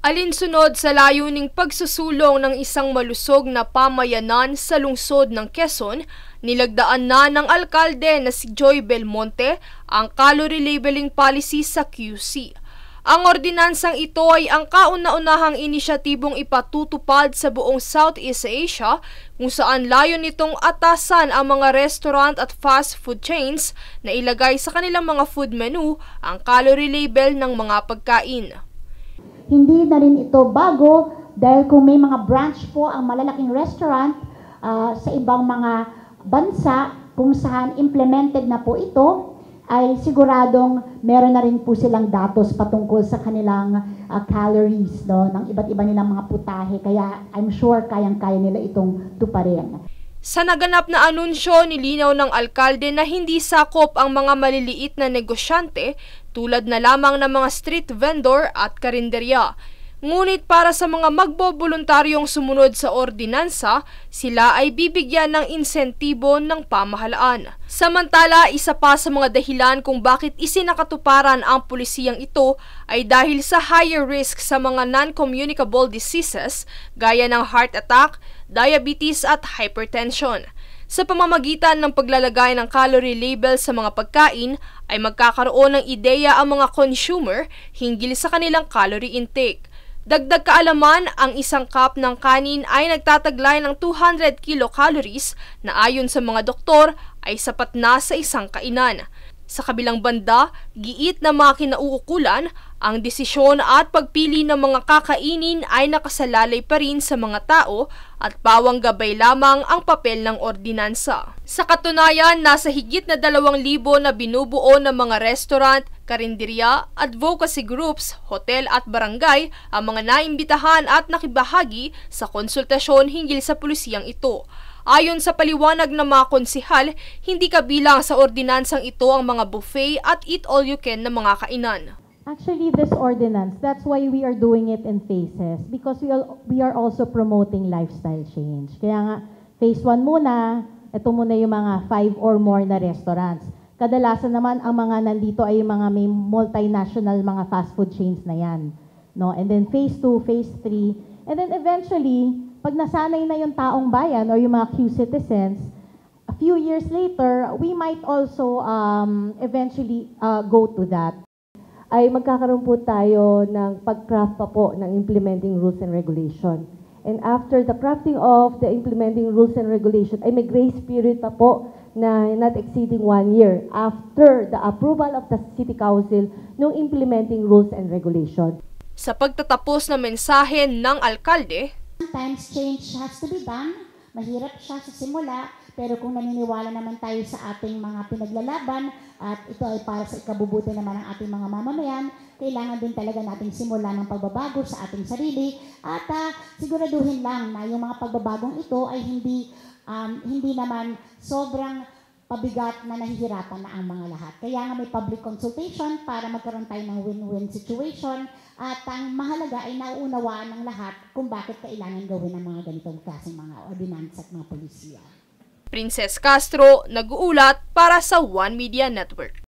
Alinsunod sa layuning pagsusulong ng isang malusog na pamayanan sa lungsod ng Quezon, nilagdaan na ng alkalde na si Joy Belmonte ang calorie labeling policy sa QC. Ang ordinansang ito ay ang kauna-unahang inisyatibong ipatutupad sa buong Southeast Asia kung saan layon nitong atasan ang mga restaurant at fast food chains na ilagay sa kanilang mga food menu ang calorie label ng mga pagkain. Hindi na rin ito bago dahil kung may mga branch po ang malalaking restaurant sa ibang mga bansa kung saan implemented na po ito, ay siguradong meron na rin po silang datos patungkol sa kanilang calories ng iba't iba nilang mga putahe. Kaya I'm sure kayang-kaya nila itong tuparin. Sa naganap na anunsyo, nilinaw ng alkalde na hindi sakop ang mga maliliit na negosyante tulad na lamang ng mga street vendor at karinderya. Ngunit para sa mga magboboluntaryong sumunod sa ordinansa, sila ay bibigyan ng insentibo ng pamahalaan. Samantala, isa pa sa mga dahilan kung bakit isinakatuparan ang pulisiyang ito ay dahil sa higher risk sa mga non-communicable diseases gaya ng heart attack, diabetes at hypertension. Sa pamamagitan ng paglalagay ng calorie label sa mga pagkain ay magkakaroon ng ideya ang mga consumer hinggil sa kanilang calorie intake. Dagdag kaalaman, ang isang cup ng kanin ay nagtataglay ng 200 kilocalories na ayon sa mga doktor ay sapat na sa isang kainan. Sa kabilang banda, giit na mga kinauukulan, ang desisyon at pagpili ng mga kakainin ay nakasalalay pa rin sa mga tao at pawang gabay lamang ang papel ng ordinansa. Sa katunayan, nasa higit na 2,000 na binubuo ng mga restaurant, karinderya, advocacy groups, hotel at barangay ang mga naimbitahan at nakibahagi sa konsultasyon hinggil sa pulisiyang ito. Ayon sa paliwanag ng mga konsehal, hindi kabilang sa ordinansang ito ang mga buffet at eat-all-you-can na mga kainan. Actually, this ordinance, that's why we are doing it in phases because we are also promoting lifestyle change. Kaya nga, phase 1 muna, ito muna yung mga 5 or more na restaurants. Kadalasan naman, ang mga nandito ay yung mga may multinational mga fast food chains na yan. No? And then phase 2, phase 3, and then eventually, pag nasanay na yung taong bayan or yung mga Q-citizens, a few years later, we might also eventually go to that. Ay magkakaroon po tayo ng pag-craft pa po ng implementing rules and regulation. And after the crafting of the implementing rules and regulation, ay may grace period pa po na not exceeding 1 year after the approval of the City Council ng implementing rules and regulation. Sa pagtatapos na mensahe ng alkalde, sometimes change has to be done. Mahirap siya sa simula, pero kung naniniwala naman tayo sa ating mga pinaglalaban at ito ay para sa ikabubuti naman ng ating mga mamamayan, kailangan din talaga nating simula ng pagbabago sa ating sarili at siguraduhin lang na yung mga pagbabagong ito ay hindi naman sobrang pabigat na nahihirapan na ang mga lahat. Kaya nga may public consultation para magkaroon tayo ng win-win situation at ang mahalaga ay nauunawaan ng lahat kung bakit kailangan gawin ang mga ganitong klaseng mga ordinansa at mga polisiya. Princess Castro, nag-uulat para sa One Media Network.